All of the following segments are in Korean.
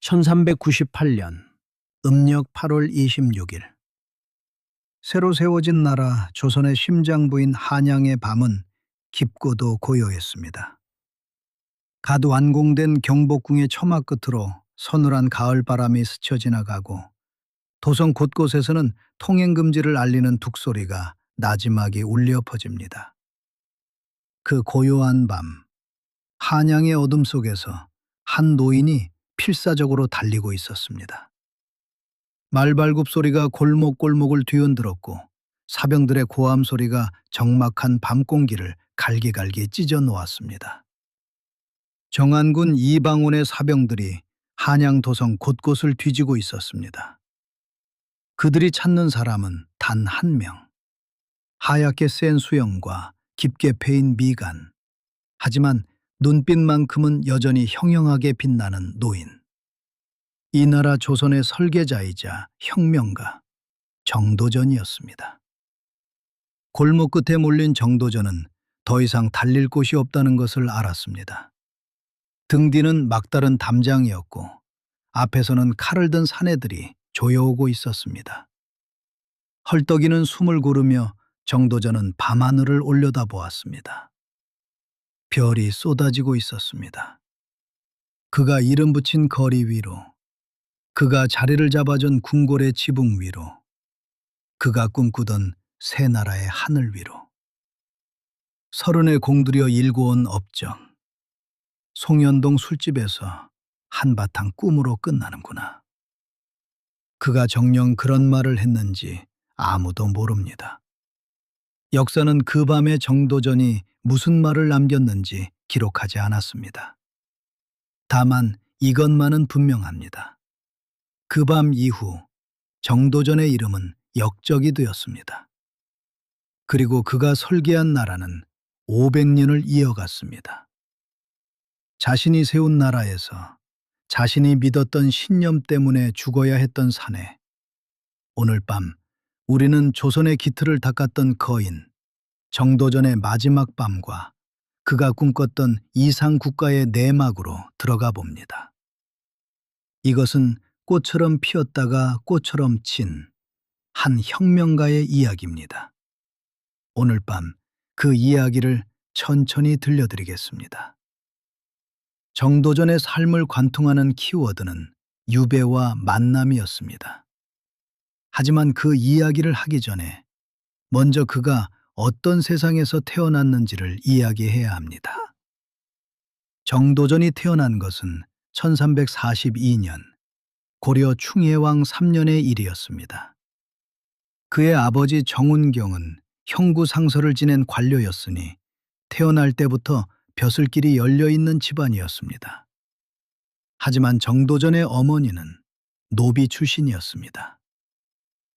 1398년 음력 8월 26일 새로 세워진 나라 조선의 심장부인 한양의 밤은 깊고도 고요했습니다. 갓 완공된 경복궁의 처마 끝으로 서늘한 가을바람이 스쳐 지나가고 도성 곳곳에서는 통행금지를 알리는 둑소리가 나지막이 울려 퍼집니다. 그 고요한 밤, 한양의 어둠 속에서 한 노인이 필사적으로 달리고 있었습니다. 말발굽 소리가 골목골목을 뒤흔들었고 사병들의 고함 소리가 적막한 밤 공기를 갈기갈기 찢어 놓았습니다. 정안군 이방원의 사병들이 한양 도성 곳곳을 뒤지고 있었습니다. 그들이 찾는 사람은 단 한 명. 하얗게 센 수염과 깊게 패인 미간. 하지만 눈빛만큼은 여전히 형형하게 빛나는 노인. 이 나라 조선의 설계자이자 혁명가 정도전이었습니다. 골목 끝에 몰린 정도전은 더 이상 달릴 곳이 없다는 것을 알았습니다. 등 뒤는 막다른 담장이었고 앞에서는 칼을 든 사내들이 조여오고 있었습니다. 헐떡이는 숨을 고르며 정도전은 밤하늘을 올려다보았습니다. 별이 쏟아지고 있었습니다. 그가 이름 붙인 거리 위로, 그가 자리를 잡아준 궁궐의 지붕 위로, 그가 꿈꾸던 새 나라의 하늘 위로. 서른에 공들여 일궈온 업적. 송현동 술집에서 한바탕 꿈으로 끝나는구나. 그가 정녕 그런 말을 했는지 아무도 모릅니다. 역사는 그 밤에 정도전이 무슨 말을 남겼는지 기록하지 않았습니다. 다만 이것만은 분명합니다. 그 밤 이후 정도전의 이름은 역적이 되었습니다. 그리고 그가 설계한 나라는 500년을 이어갔습니다. 자신이 세운 나라에서 자신이 믿었던 신념 때문에 죽어야 했던 사내. 오늘 밤 우리는 조선의 기틀을 닦았던 거인 정도전의 마지막 밤과 그가 꿈꿨던 이상 국가의 내막으로 들어가 봅니다. 이것은 꽃처럼 피었다가 꽃처럼 진 한 혁명가의 이야기입니다. 오늘 밤 그 이야기를 천천히 들려드리겠습니다. 정도전의 삶을 관통하는 키워드는 유배와 만남이었습니다. 하지만 그 이야기를 하기 전에 먼저 그가 어떤 세상에서 태어났는지를 이야기해야 합니다. 정도전이 태어난 것은 1342년 고려 충혜왕 3년의 일이었습니다. 그의 아버지 정운경은 형구상서를 지낸 관료였으니 태어날 때부터 벼슬길이 열려있는 집안이었습니다. 하지만 정도전의 어머니는 노비 출신이었습니다.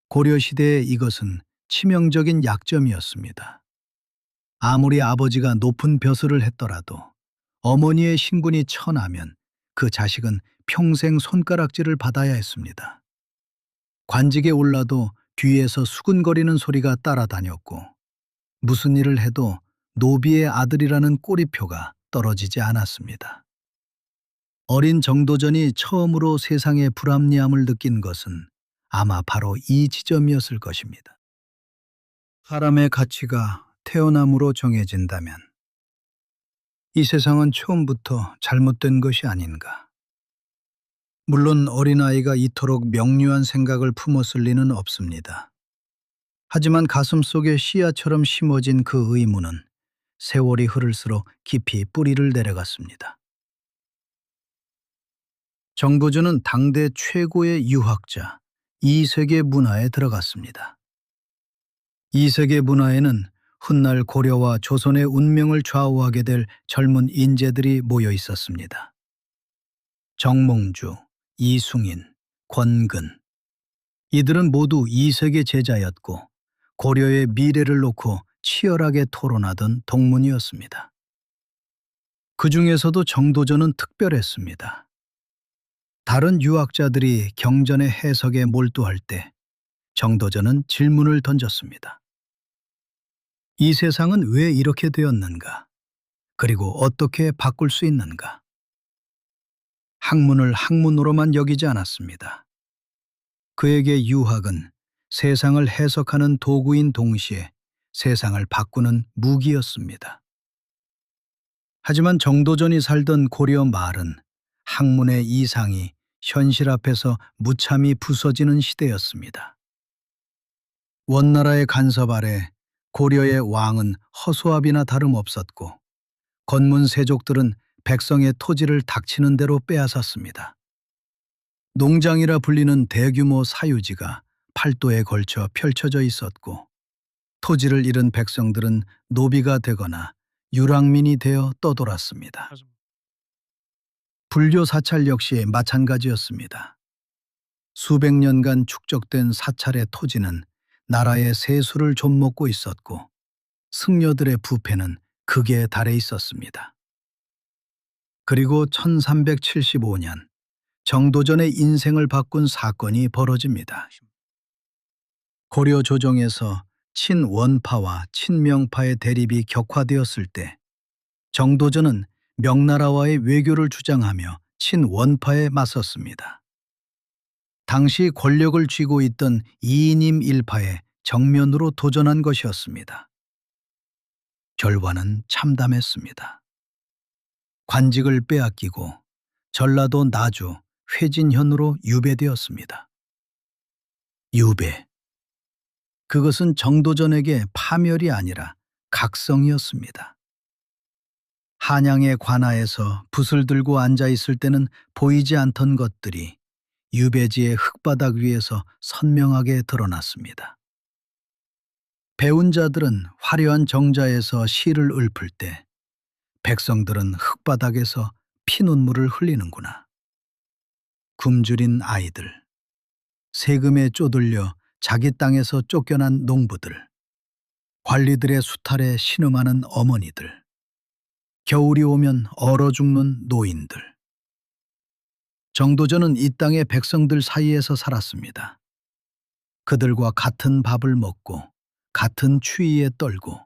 고려시대에 이것은 치명적인 약점이었습니다. 아무리 아버지가 높은 벼슬을 했더라도 어머니의 신분이 처나면 그 자식은 평생 손가락질을 받아야 했습니다. 관직에 올라도 뒤에서 수근거리는 소리가 따라다녔고 무슨 일을 해도 노비의 아들이라는 꼬리표가 떨어지지 않았습니다. 어린 정도전이 처음으로 세상의 불합리함을 느낀 것은 아마 바로 이 지점이었을 것입니다. 사람의 가치가 태어남으로 정해진다면 이 세상은 처음부터 잘못된 것이 아닌가. 물론 어린아이가 이토록 명료한 생각을 품었을 리는 없습니다. 하지만 가슴속에 씨앗처럼 심어진 그 의문은 세월이 흐를수록 깊이 뿌리를 내려갔습니다. 정도전은 당대 최고의 유학자 이세계 문화에 들어갔습니다. 이세계 문화에는 훗날 고려와 조선의 운명을 좌우하게 될 젊은 인재들이 모여 있었습니다. 정몽주, 이숭인, 권근. 이들은 모두 이세계 제자였고 고려의 미래를 놓고 치열하게 토론하던 동문이었습니다. 그 중에서도 정도전은 특별했습니다. 다른 유학자들이 경전의 해석에 몰두할 때 정도전은 질문을 던졌습니다. 이 세상은 왜 이렇게 되었는가? 그리고 어떻게 바꿀 수 있는가? 학문을 학문으로만 여기지 않았습니다. 그에게 유학은 세상을 해석하는 도구인 동시에 세상을 바꾸는 무기였습니다. 하지만 정도전이 살던 고려 말은 학문의 이상이 현실 앞에서 무참히 부서지는 시대였습니다. 원나라의 간섭 아래 고려의 왕은 허수아비나 다름없었고 건문 세족들은 백성의 토지를 닥치는 대로 빼앗았습니다. 농장이라 불리는 대규모 사유지가 팔도에 걸쳐 펼쳐져 있었고 토지를 잃은 백성들은 노비가 되거나 유랑민이 되어 떠돌았습니다. 불교 사찰 역시 마찬가지였습니다. 수백 년간 축적된 사찰의 토지는 나라의 세수를 좀먹고 있었고 승려들의 부패는 극에 달해 있었습니다. 그리고 1375년 정도전의 인생을 바꾼 사건이 벌어집니다. 고려 조정에서 친원파와 친명파의 대립이 격화되었을 때 정도전은 명나라와의 외교를 주장하며 친원파에 맞섰습니다. 당시 권력을 쥐고 있던 이인임 일파에 정면으로 도전한 것이었습니다. 결과는 참담했습니다. 관직을 빼앗기고 전라도 나주 회진현으로 유배되었습니다. 유배. 그것은 정도전에게 파멸이 아니라 각성이었습니다. 한양의 관아에서 붓을 들고 앉아 있을 때는 보이지 않던 것들이 유배지의 흙바닥 위에서 선명하게 드러났습니다. 배운 자들은 화려한 정자에서 시를 읊을 때 백성들은 흙바닥에서 피눈물을 흘리는구나. 굶주린 아이들, 세금에 쪼들려 자기 땅에서 쫓겨난 농부들, 관리들의 수탈에 신음하는 어머니들, 겨울이 오면 얼어 죽는 노인들. 정도전은 이 땅의 백성들 사이에서 살았습니다. 그들과 같은 밥을 먹고 같은 추위에 떨고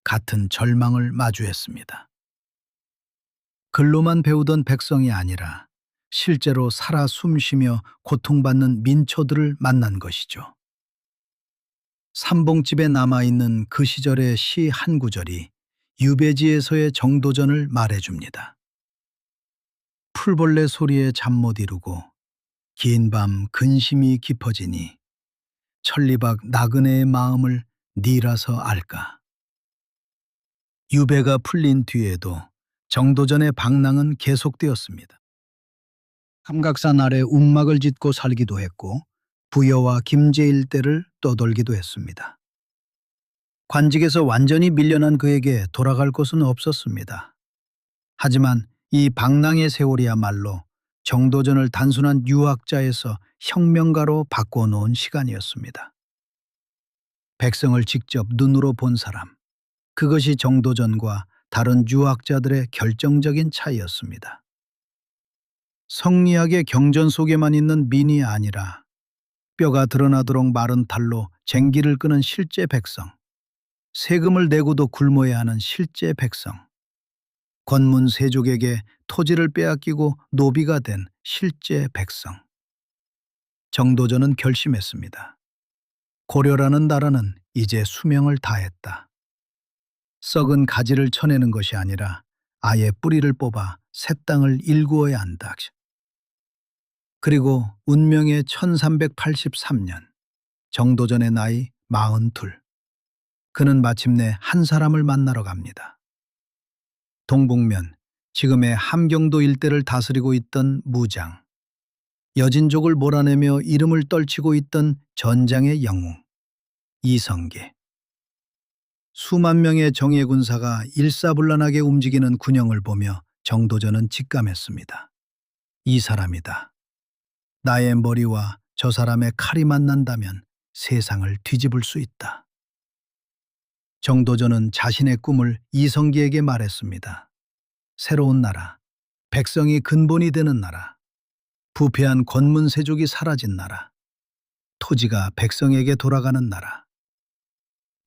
같은 절망을 마주했습니다. 글로만 배우던 백성이 아니라 실제로 살아 숨쉬며 고통받는 민초들을 만난 것이죠. 삼봉집에 남아있는 그 시절의 시 한 구절이 유배지에서의 정도전을 말해줍니다. 풀벌레 소리에 잠 못 이루고 긴 밤 근심이 깊어지니 천리박 나그네의 마음을 니라서 알까. 유배가 풀린 뒤에도 정도전의 방랑은 계속되었습니다. 삼각산 아래 움막을 짓고 살기도 했고 부여와 김제 일대를 떠돌기도 했습니다. 관직에서 완전히 밀려난 그에게 돌아갈 곳은 없었습니다. 하지만 이 방랑의 세월이야말로 정도전을 단순한 유학자에서 혁명가로 바꿔놓은 시간이었습니다. 백성을 직접 눈으로 본 사람, 그것이 정도전과 다른 유학자들의 결정적인 차이였습니다. 성리학의 경전 속에만 있는 민이 아니라 뼈가 드러나도록 마른 탈로 쟁기를 끄는 실제 백성, 세금을 내고도 굶어야 하는 실제 백성, 건문 세족에게 토지를 빼앗기고 노비가 된 실제 백성. 정도전은 결심했습니다. 고려라는 나라는 이제 수명을 다했다. 썩은 가지를 쳐내는 것이 아니라 아예 뿌리를 뽑아 새 땅을 일구어야 한다. 그리고 운명의 1383년, 정도전의 나이 42. 그는 마침내 한 사람을 만나러 갑니다. 동북면, 지금의 함경도 일대를 다스리고 있던 무장, 여진족을 몰아내며 이름을 떨치고 있던 전장의 영웅, 이성계. 수만 명의 정예 군사가 일사불란하게 움직이는 군영을 보며 정도전은 직감했습니다. 이 사람이다. 나의 머리와 저 사람의 칼이 만난다면 세상을 뒤집을 수 있다. 정도전은 자신의 꿈을 이성계에게 말했습니다. 새로운 나라, 백성이 근본이 되는 나라, 부패한 권문세족이 사라진 나라, 토지가 백성에게 돌아가는 나라.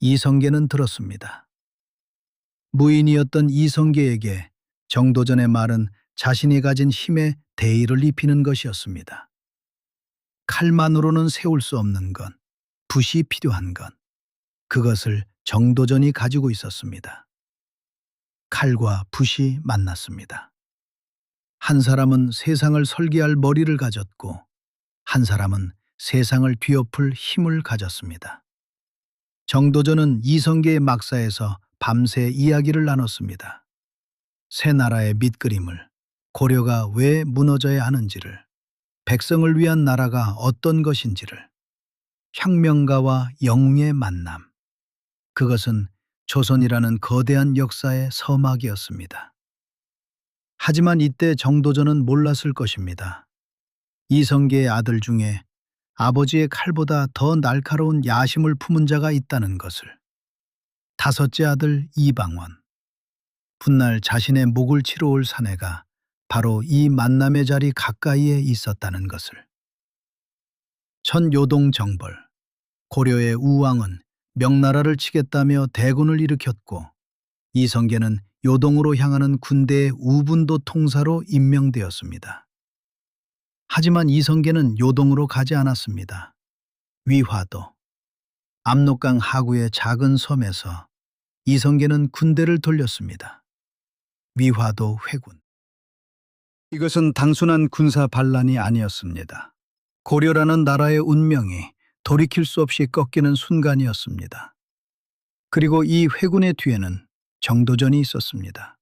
이성계는 들었습니다. 무인이었던 이성계에게 정도전의 말은 자신이 가진 힘에 대의를 입히는 것이었습니다. 칼만으로는 세울 수 없는 것, 붓이 필요한 것, 그것을 정도전이 가지고 있었습니다. 칼과 붓이 만났습니다. 한 사람은 세상을 설계할 머리를 가졌고 한 사람은 세상을 뒤엎을 힘을 가졌습니다. 정도전은 이성계의 막사에서 밤새 이야기를 나눴습니다. 새 나라의 밑그림을, 고려가 왜 무너져야 하는지를, 백성을 위한 나라가 어떤 것인지를, 혁명가와 영웅의 만남. 그것은 조선이라는 거대한 역사의 서막이었습니다. 하지만 이때 정도전은 몰랐을 것입니다. 이성계의 아들 중에 아버지의 칼보다 더 날카로운 야심을 품은 자가 있다는 것을. 다섯째 아들 이방원. 훗날 자신의 목을 치러 올 사내가 바로 이 만남의 자리 가까이에 있었다는 것을. 천요동 정벌. 고려의 우왕은 명나라를 치겠다며 대군을 일으켰고 이성계는 요동으로 향하는 군대의 우분도 통사로 임명되었습니다. 하지만 이성계는 요동으로 가지 않았습니다. 위화도, 압록강 하구의 작은 섬에서 이성계는 군대를 돌렸습니다. 위화도 회군. 이것은 단순한 군사 반란이 아니었습니다. 고려라는 나라의 운명이 돌이킬 수 없이 꺾이는 순간이었습니다. 그리고 이 회군의 뒤에는 정도전이 있었습니다.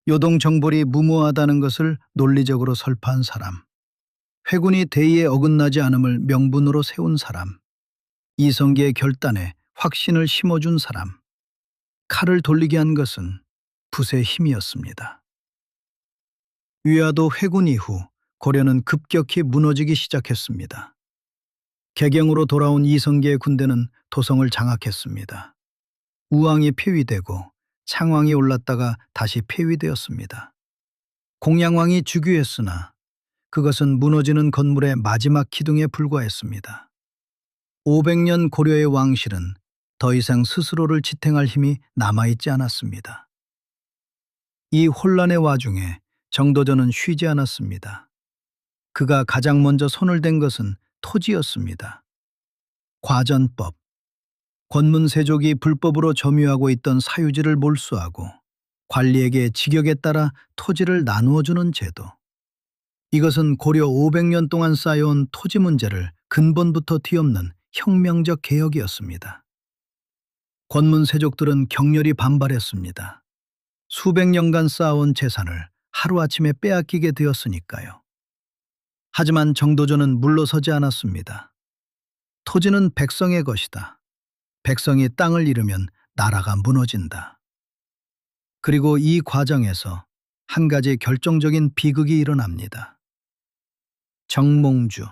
요동 정벌이 무모하다는 것을 논리적으로 설파한 사람, 회군이 대의에 어긋나지 않음을 명분으로 세운 사람, 이성계의 결단에 확신을 심어준 사람, 칼을 돌리게 한 것은 붓의 힘이었습니다. 위화도 회군 이후 고려는 급격히 무너지기 시작했습니다. 개경으로 돌아온 이성계의 군대는 도성을 장악했습니다. 우왕이 폐위되고 창왕이 올랐다가 다시 폐위되었습니다. 공양왕이 즉위했으나 그것은 무너지는 건물의 마지막 기둥에 불과했습니다. 500년 고려의 왕실은 더 이상 스스로를 지탱할 힘이 남아있지 않았습니다. 이 혼란의 와중에 정도전은 쉬지 않았습니다. 그가 가장 먼저 손을 댄 것은 토지였습니다. 과전법. 권문세족이 불법으로 점유하고 있던 사유지를 몰수하고 관리에게 직역에 따라 토지를 나누어주는 제도. 이것은 고려 500년 동안 쌓여온 토지 문제를 근본부터 뒤엎는 혁명적 개혁이었습니다. 권문세족들은 격렬히 반발했습니다. 수백 년간 쌓아온 재산을 하루아침에 빼앗기게 되었으니까요. 하지만 정도전은 물러서지 않았습니다. 토지는 백성의 것이다. 백성이 땅을 잃으면 나라가 무너진다. 그리고 이 과정에서 한 가지 결정적인 비극이 일어납니다. 정몽주.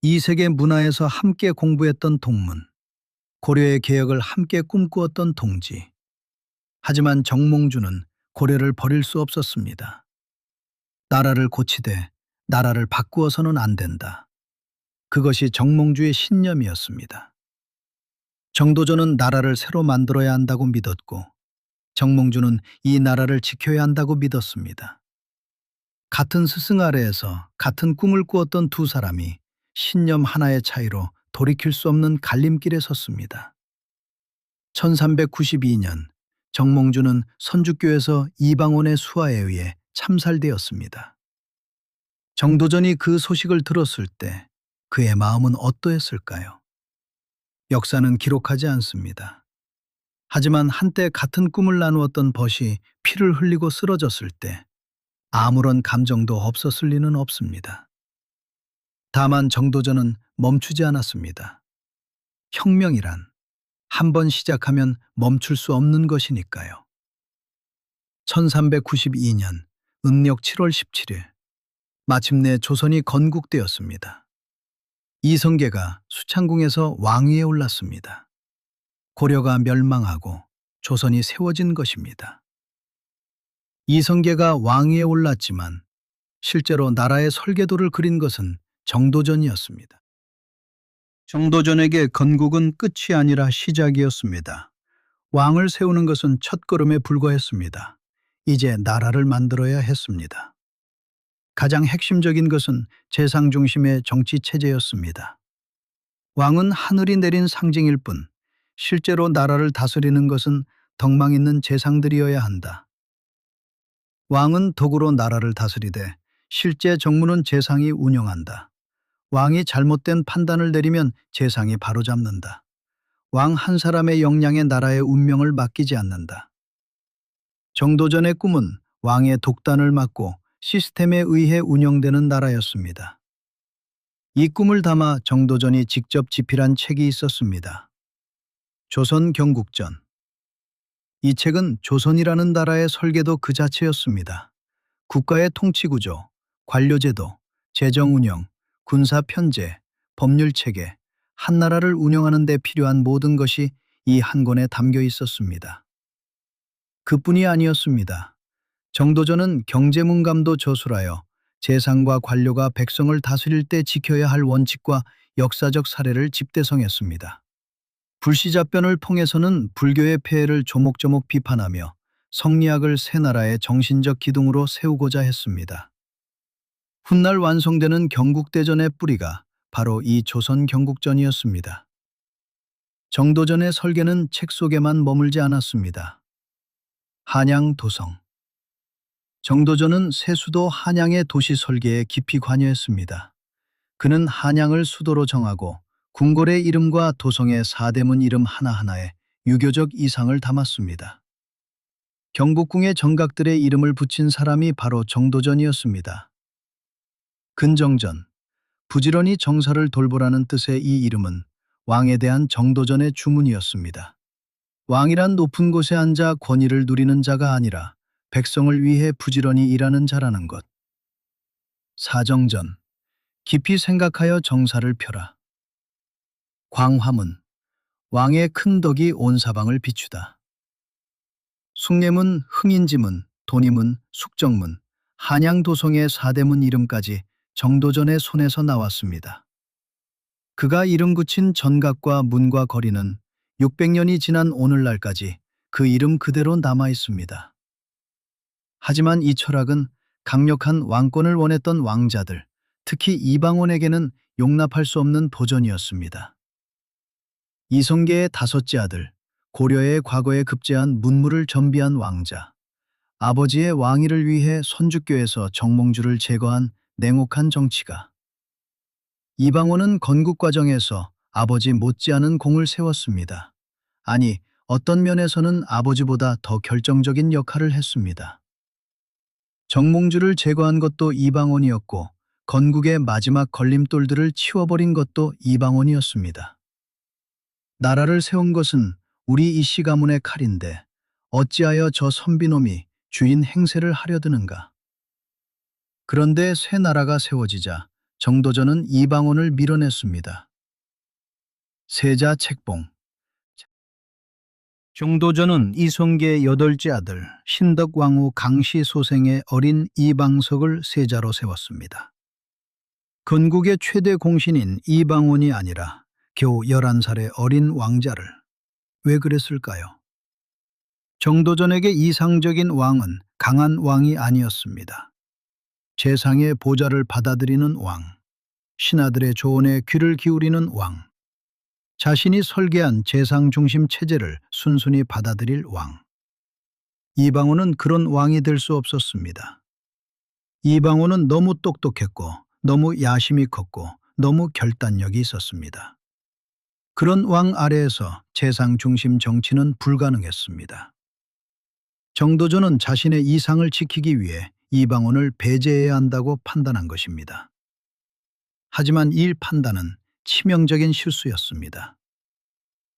이 세계 문화에서 함께 공부했던 동문, 고려의 개혁을 함께 꿈꾸었던 동지. 하지만 정몽주는 고려를 버릴 수 없었습니다. 나라를 고치되 나라를 바꾸어서는 안 된다. 그것이 정몽주의 신념이었습니다. 정도전은 나라를 새로 만들어야 한다고 믿었고 정몽주는 이 나라를 지켜야 한다고 믿었습니다. 같은 스승 아래에서 같은 꿈을 꾸었던 두 사람이 신념 하나의 차이로 돌이킬 수 없는 갈림길에 섰습니다. 1392년 정몽주는 선주교에서 이방원의 수하에 의해 참살되었습니다. 정도전이 그 소식을 들었을 때 그의 마음은 어떠했을까요? 역사는 기록하지 않습니다. 하지만 한때 같은 꿈을 나누었던 벗이 피를 흘리고 쓰러졌을 때 아무런 감정도 없었을 리는 없습니다. 다만 정도전은 멈추지 않았습니다. 혁명이란 한 번 시작하면 멈출 수 없는 것이니까요. 1392년 음력 7월 17일 마침내 조선이 건국되었습니다. 이성계가 수창궁에서 왕위에 올랐습니다. 고려가 멸망하고 조선이 세워진 것입니다. 이성계가 왕위에 올랐지만 실제로 나라의 설계도를 그린 것은 정도전이었습니다. 정도전에게 건국은 끝이 아니라 시작이었습니다. 왕을 세우는 것은 첫걸음에 불과했습니다. 이제 나라를 만들어야 했습니다. 가장 핵심적인 것은 재상 중심의 정치 체제였습니다. 왕은 하늘이 내린 상징일 뿐 실제로 나라를 다스리는 것은 덕망 있는 재상들이어야 한다. 왕은 도구로 나라를 다스리되 실제 정무는 재상이 운영한다. 왕이 잘못된 판단을 내리면 재상이 바로잡는다. 왕 한 사람의 역량에 나라의 운명을 맡기지 않는다. 정도전의 꿈은 왕의 독단을 막고 시스템에 의해 운영되는 나라였습니다. 이 꿈을 담아 정도전이 직접 집필한 책이 있었습니다. 조선 경국전. 이 책은 조선이라는 나라의 설계도 그 자체였습니다. 국가의 통치구조, 관료제도, 재정운영, 군사편제, 법률체계, 한 나라를 운영하는 데 필요한 모든 것이 이 한 권에 담겨 있었습니다. 그뿐이 아니었습니다. 정도전은 경제문감도 저술하여 재상과 관료가 백성을 다스릴 때 지켜야 할 원칙과 역사적 사례를 집대성했습니다. 불시잡변을 통해서는 불교의 폐해를 조목조목 비판하며 성리학을 새 나라의 정신적 기둥으로 세우고자 했습니다. 훗날 완성되는 경국대전의 뿌리가 바로 이 조선 경국전이었습니다. 정도전의 설계는 책 속에만 머물지 않았습니다. 한양 도성. 정도전은 새 수도 한양의 도시 설계에 깊이 관여했습니다. 그는 한양을 수도로 정하고 궁궐의 이름과 도성의 사대문 이름 하나하나에 유교적 이상을 담았습니다. 경복궁의 정각들의 이름을 붙인 사람이 바로 정도전이었습니다. 근정전, 부지런히 정사를 돌보라는 뜻의 이 이름은 왕에 대한 정도전의 주문이었습니다. 왕이란 높은 곳에 앉아 권위를 누리는 자가 아니라 백성을 위해 부지런히 일하는 자라는 것. 사정전, 깊이 생각하여 정사를 펴라. 광화문, 왕의 큰 덕이 온 사방을 비추다. 숭례문, 흥인지문, 돈이문, 숙정문, 한양도성의 사대문 이름까지 정도전의 손에서 나왔습니다. 그가 이름 붙인 전각과 문과 거리는 600년이 지난 오늘날까지 그 이름 그대로 남아 있습니다. 하지만 이 철학은 강력한 왕권을 원했던 왕자들, 특히 이방원에게는 용납할 수 없는 도전이었습니다. 이성계의 다섯째 아들, 고려의 과거에 급제한 문무를 전비한 왕자, 아버지의 왕위를 위해 선주교에서 정몽주를 제거한 냉혹한 정치가, 이방원은 건국 과정에서 아버지 못지않은 공을 세웠습니다. 아니, 어떤 면에서는 아버지보다 더 결정적인 역할을 했습니다. 정몽주를 제거한 것도 이방원이었고 건국의 마지막 걸림돌들을 치워버린 것도 이방원이었습니다. 나라를 세운 것은 우리 이씨 가문의 칼인데 어찌하여 저 선비놈이 주인 행세를 하려 드는가. 그런데 새 나라가 세워지자 정도전은 이방원을 밀어냈습니다. 세자 책봉. 정도전은 이성계의 여덟째 아들 신덕왕후 강씨 소생의 어린 이방석을 세자로 세웠습니다. 건국의 최대 공신인 이방원이 아니라 겨우 11살의 어린 왕자를. 왜 그랬을까요? 정도전에게 이상적인 왕은 강한 왕이 아니었습니다. 재상의 보좌를 받아들이는 왕, 신하들의 조언에 귀를 기울이는 왕, 자신이 설계한 재상 중심 체제를 순순히 받아들일 왕. 이방원은 그런 왕이 될 수 없었습니다. 이방원은 너무 똑똑했고 너무 야심이 컸고 너무 결단력이 있었습니다. 그런 왕 아래에서 재상 중심 정치는 불가능했습니다. 정도전은 자신의 이상을 지키기 위해 이방원을 배제해야 한다고 판단한 것입니다. 하지만 이 판단은 치명적인 실수였습니다.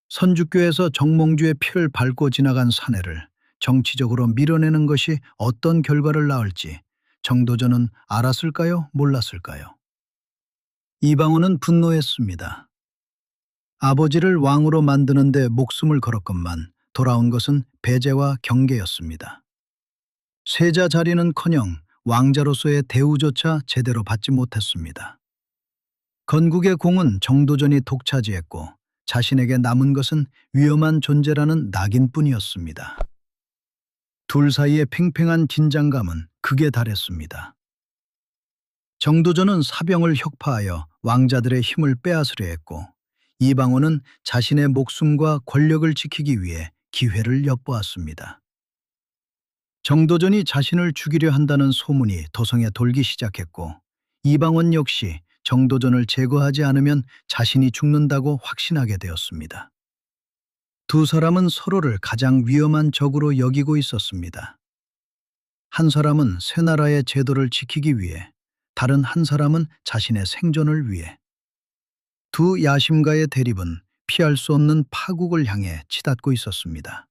선주교에서 정몽주의 피를 밟고 지나간 사내를 정치적으로 밀어내는 것이 어떤 결과를 낳을지 정도전은 알았을까요? 몰랐을까요? 이방원은 분노했습니다. 아버지를 왕으로 만드는 데 목숨을 걸었건만 돌아온 것은 배제와 경계였습니다. 세자 자리는커녕 왕자로서의 대우조차 제대로 받지 못했습니다. 건국의 공은 정도전이 독차지했고 자신에게 남은 것은 위험한 존재라는 낙인뿐이었습니다. 둘 사이의 팽팽한 긴장감은 극에 달했습니다. 정도전은 사병을 혁파하여 왕자들의 힘을 빼앗으려 했고, 이방원은 자신의 목숨과 권력을 지키기 위해 기회를 엿보았습니다. 정도전이 자신을 죽이려 한다는 소문이 도성에 돌기 시작했고, 이방원 역시 정도전을 제거하지 않으면 자신이 죽는다고 확신하게 되었습니다. 두 사람은 서로를 가장 위험한 적으로 여기고 있었습니다. 한 사람은 새 나라의 제도를 지키기 위해, 다른 한 사람은 자신의 생존을 위해. 두 야심가의 대립은 피할 수 없는 파국을 향해 치닫고 있었습니다.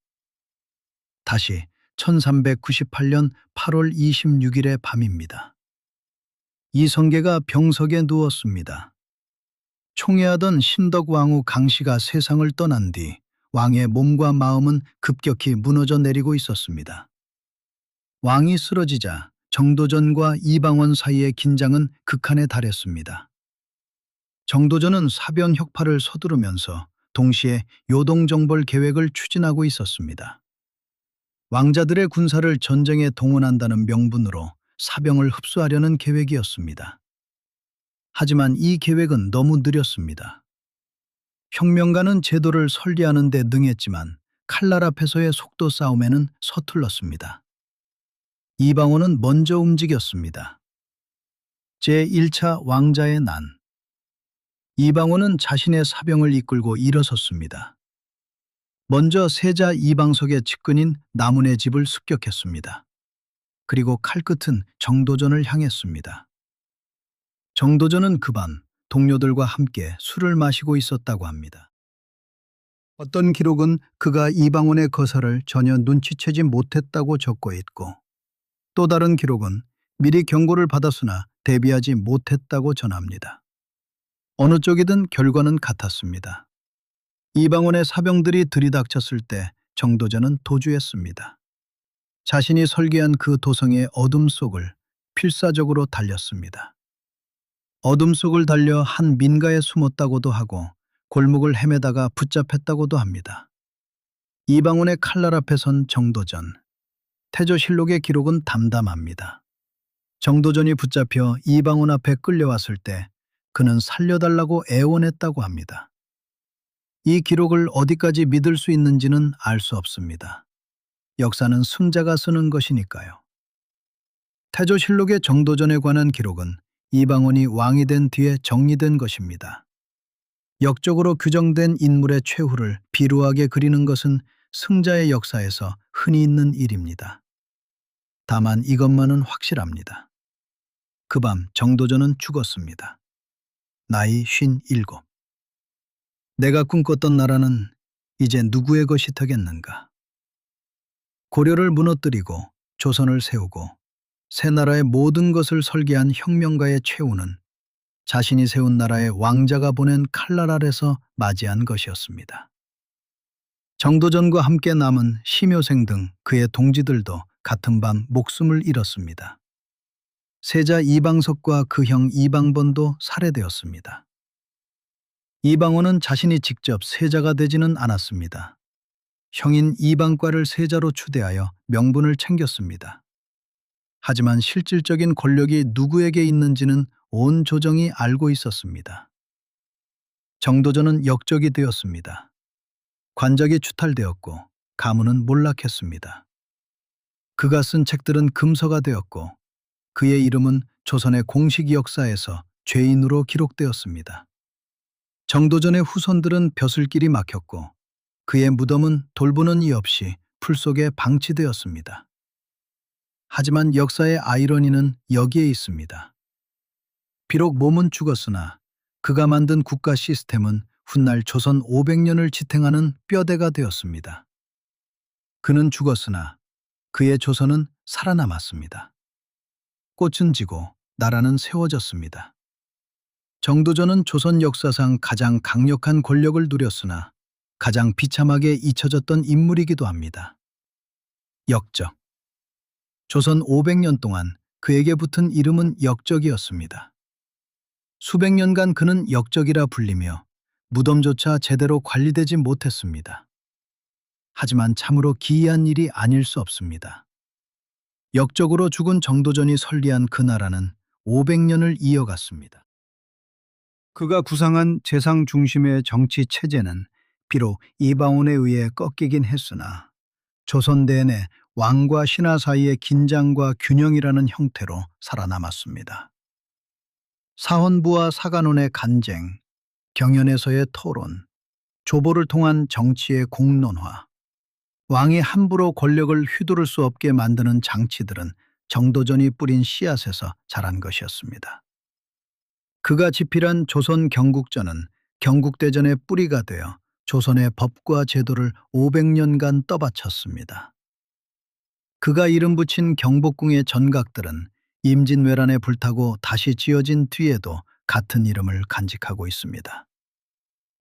다시 1398년 8월 26일의 밤입니다. 이성계가 병석에 누웠습니다. 총애하던 신덕왕후 강씨가 세상을 떠난 뒤 왕의 몸과 마음은 급격히 무너져 내리고 있었습니다. 왕이 쓰러지자 정도전과 이방원 사이의 긴장은 극한에 달했습니다. 정도전은 사변 혁파를 서두르면서 동시에 요동정벌 계획을 추진하고 있었습니다. 왕자들의 군사를 전쟁에 동원한다는 명분으로 사병을 흡수하려는 계획이었습니다. 하지만 이 계획은 너무 느렸습니다. 혁명가는 제도를 설리하는 데 능했지만 칼날 앞에서의 속도 싸움에는 서툴렀습니다. 이방원은 먼저 움직였습니다. 제1차 왕자의 난. 이방원은 자신의 사병을 이끌고 일어섰습니다. 먼저 세자 이방석의 측근인 남운의 집을 습격했습니다. 그리고 칼끝은 정도전을 향했습니다. 정도전은 그 밤 동료들과 함께 술을 마시고 있었다고 합니다. 어떤 기록은 그가 이방원의 거사를 전혀 눈치채지 못했다고 적고 있고, 또 다른 기록은 미리 경고를 받았으나 대비하지 못했다고 전합니다. 어느 쪽이든 결과는 같았습니다. 이방원의 사병들이 들이닥쳤을 때 정도전은 도주했습니다. 자신이 설계한 그 도성의 어둠 속을 필사적으로 달렸습니다. 어둠 속을 달려 한 민가에 숨었다고도 하고 골목을 헤매다가 붙잡혔다고도 합니다. 이방원의 칼날 앞에 선 정도전. 태조실록의 기록은 담담합니다. 정도전이 붙잡혀 이방원 앞에 끌려왔을 때 그는 살려달라고 애원했다고 합니다. 이 기록을 어디까지 믿을 수 있는지는 알 수 없습니다. 역사는 승자가 쓰는 것이니까요. 태조실록의 정도전에 관한 기록은 이방원이 왕이 된 뒤에 정리된 것입니다. 역적으로 규정된 인물의 최후를 비루하게 그리는 것은 승자의 역사에서 흔히 있는 일입니다. 다만 이것만은 확실합니다. 그 밤 정도전은 죽었습니다. 나이 57. 내가 꿈꿨던 나라는 이제 누구의 것이 되겠는가. 고려를 무너뜨리고 조선을 세우고 새 나라의 모든 것을 설계한 혁명가의 최후는 자신이 세운 나라의 왕자가 보낸 칼날 아래서 맞이한 것이었습니다. 정도전과 함께 남은 심효생 등 그의 동지들도 같은 밤 목숨을 잃었습니다. 세자 이방석과 그 형 이방번도 살해되었습니다. 이방원은 자신이 직접 세자가 되지는 않았습니다. 형인 이방과를 세자로 추대하여 명분을 챙겼습니다. 하지만 실질적인 권력이 누구에게 있는지는 온 조정이 알고 있었습니다. 정도전은 역적이 되었습니다. 관작이 추탈되었고 가문은 몰락했습니다. 그가 쓴 책들은 금서가 되었고 그의 이름은 조선의 공식 역사에서 죄인으로 기록되었습니다. 정도전의 후손들은 벼슬길이 막혔고 그의 무덤은 돌보는 이 없이 풀 속에 방치되었습니다. 하지만 역사의 아이러니는 여기에 있습니다. 비록 몸은 죽었으나 그가 만든 국가 시스템은 훗날 조선 500년을 지탱하는 뼈대가 되었습니다. 그는 죽었으나 그의 조선은 살아남았습니다. 꽃은 지고 나라는 세워졌습니다. 정도전은 조선 역사상 가장 강력한 권력을 누렸으나 가장 비참하게 잊혀졌던 인물이기도 합니다. 역적. 조선 500년 동안 그에게 붙은 이름은 역적이었습니다. 수백 년간 그는 역적이라 불리며 무덤조차 제대로 관리되지 못했습니다. 하지만 참으로 기이한 일이 아닐 수 없습니다. 역적으로 죽은 정도전이 설리한 그 나라는 500년을 이어갔습니다. 그가 구상한 재상 중심의 정치 체제는 비록 이방원에 의해 꺾이긴 했으나 조선 내내 왕과 신하 사이의 긴장과 균형이라는 형태로 살아남았습니다. 사헌부와 사관원의 간쟁, 경연에서의 토론, 조보를 통한 정치의 공론화, 왕이 함부로 권력을 휘두를 수 없게 만드는 장치들은 정도전이 뿌린 씨앗에서 자란 것이었습니다. 그가 집필한 조선 경국전은 경국대전의 뿌리가 되어 조선의 법과 제도를 500년간 떠받쳤습니다. 그가 이름 붙인 경복궁의 전각들은 임진왜란에 불타고 다시 지어진 뒤에도 같은 이름을 간직하고 있습니다.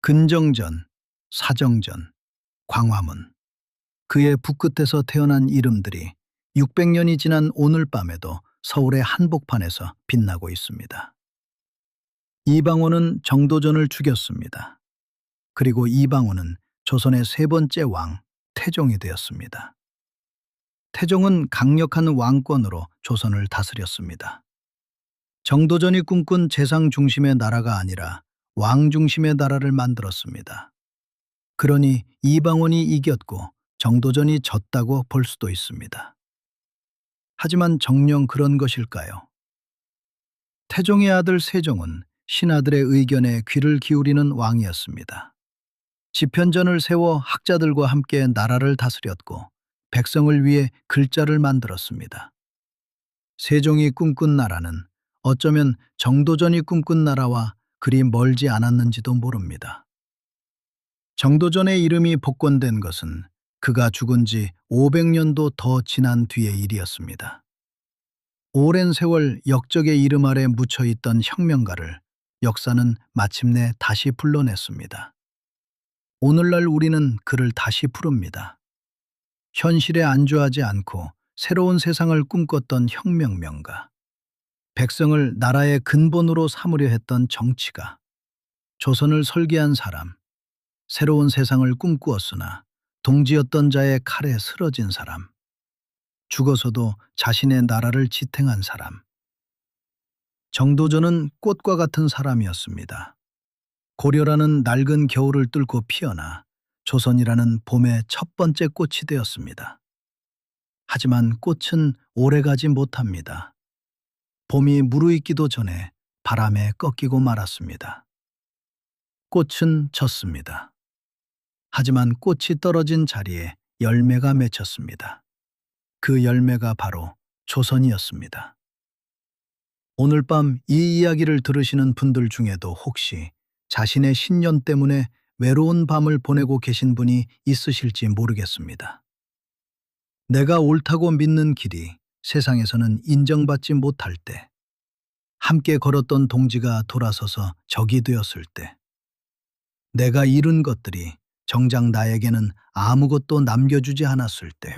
근정전, 사정전, 광화문, 그의 북끝에서 태어난 이름들이 600년이 지난 오늘 밤에도 서울의 한복판에서 빛나고 있습니다. 이방원은 정도전을 죽였습니다. 그리고 이방원은 조선의 세 번째 왕, 태종이 되었습니다. 태종은 강력한 왕권으로 조선을 다스렸습니다. 정도전이 꿈꾼 재상 중심의 나라가 아니라 왕 중심의 나라를 만들었습니다. 그러니 이방원이 이겼고 정도전이 졌다고 볼 수도 있습니다. 하지만 정녕 그런 것일까요? 태종의 아들 세종은 신하들의 의견에 귀를 기울이는 왕이었습니다. 집현전을 세워 학자들과 함께 나라를 다스렸고 백성을 위해 글자를 만들었습니다. 세종이 꿈꾼 나라는 어쩌면 정도전이 꿈꾼 나라와 그리 멀지 않았는지도 모릅니다. 정도전의 이름이 복권된 것은 그가 죽은 지 500년도 더 지난 뒤의 일이었습니다. 오랜 세월 역적의 이름 아래 묻혀있던 혁명가를 역사는 마침내 다시 불러냈습니다. 오늘날 우리는 그를 다시 부릅니다. 현실에 안주하지 않고 새로운 세상을 꿈꿨던 혁명명가, 백성을 나라의 근본으로 삼으려 했던 정치가, 조선을 설계한 사람, 새로운 세상을 꿈꾸었으나 동지였던 자의 칼에 쓰러진 사람, 죽어서도 자신의 나라를 지탱한 사람. 정도전은 꽃과 같은 사람이었습니다. 고려라는 낡은 겨울을 뚫고 피어나 조선이라는 봄의 첫 번째 꽃이 되었습니다. 하지만 꽃은 오래가지 못합니다. 봄이 무르익기도 전에 바람에 꺾이고 말았습니다. 꽃은 졌습니다. 하지만 꽃이 떨어진 자리에 열매가 맺혔습니다. 그 열매가 바로 조선이었습니다. 오늘 밤 이 이야기를 들으시는 분들 중에도 혹시 자신의 신년 때문에 외로운 밤을 보내고 계신 분이 있으실지 모르겠습니다. 내가 옳다고 믿는 길이 세상에서는 인정받지 못할 때, 함께 걸었던 동지가 돌아서서 적이 되었을 때, 내가 잃은 것들이 정작 나에게는 아무것도 남겨주지 않았을 때,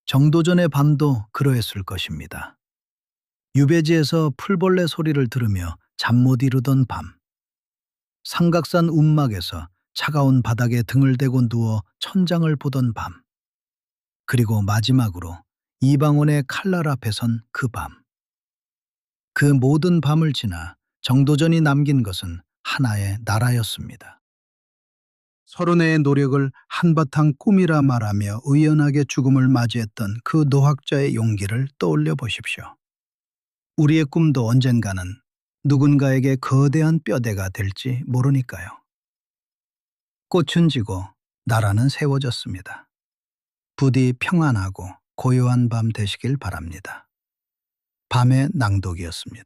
정도전의 밤도 그러했을 것입니다. 유배지에서 풀벌레 소리를 들으며 잠 못 이루던 밤, 삼각산 움막에서 차가운 바닥에 등을 대고 누워 천장을 보던 밤, 그리고 마지막으로 이방원의 칼날 앞에 선 그 밤. 그 모든 밤을 지나 정도전이 남긴 것은 하나의 나라였습니다. 서른의 노력을 한바탕 꿈이라 말하며 의연하게 죽음을 맞이했던 그 노학자의 용기를 떠올려 보십시오. 우리의 꿈도 언젠가는 누군가에게 거대한 뼈대가 될지 모르니까요. 꽃은 지고 나라는 세워졌습니다. 부디 평안하고 고요한 밤 되시길 바랍니다. 밤의 낭독이었습니다.